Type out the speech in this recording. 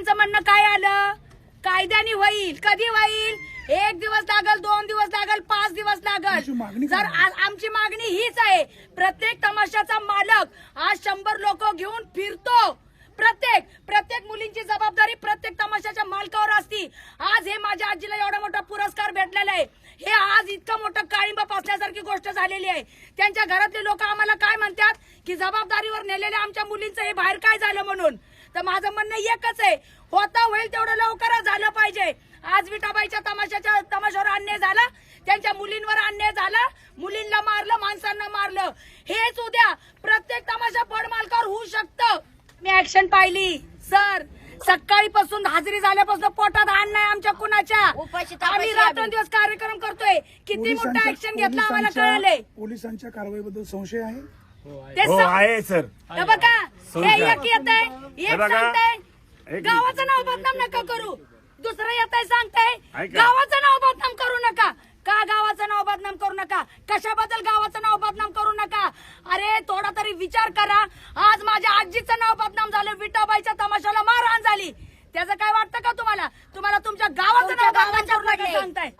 त्यांचं म्हणणं काय आलं, कायद्याने होईल. कधी होईल? 1 दिवस लागल, 2 दिवस लागल, 5 दिवस लागल. जर आमची मागणी हीच आहे, प्रत्येक तमाशाचा मालक आज 100 लोक घेऊन फिरतो. प्रत्येक मुलींची जबाबदारी प्रत्येक तमाशाच्या मालकावर असती. आज हे माझ्या आजीला एवढा मोठा पुरस्कार भेटलेला आहे, हे आज इतकं मोठं काळिंब पासण्यासारखी गोष्ट झालेली आहे. त्यांच्या घरातले लोक आम्हाला काय म्हणतात की जबाबदारीवर नेलेल्या आमच्या मुलींचं हे बाहेर काय झालं म्हणून. तर माझं म्हणणं एकच आहे, होता होईल तेवढं लवकरच झालं पाहिजे. आज विठाबाईच्या तमाशावर अन्याय झाला, त्यांच्या मुलींवर अन्याय झाला, मुलींना मारलं, माणसांना मारलं. हेच उद्या प्रत्येक तमाशा पड मालकावर होऊ शकतं. मी ऍक्शन पाहिली सर, सकाळीपासून हाजरी झाल्यापासून पोटात अन्न नाही आमच्या कुणाच्या. आम्ही रात्रंदिवस कार्यक्रम करतोय, किती मोठा ऍक्शन घेतला आम्हाला कळालंय. पोलिसांच्या कारवाईबद्दल संशय आहे? ते आहे सर. बघा, हे एक येत आहे, एक सांगताय गावाचं नाव बदनाम नका करू, दुसरं येत आहे सांगताय गावाचं नाव बदनाम करू नका. का गावाचं नाव बदनाम करू नका? कशाबद्दल गावाचं नाव बदनाम करू नका? अरे थोडा तरी विचार करा. आज माझ्या आजीचं नाव बदनाम झालं, विठाबाईच्या तमाशाला मारहाण झाली, त्याचं काय वाटतं का तुम्हाला? तुम्हाला तुमच्या गावाचं नाव बदनाम करू नका सांगताय.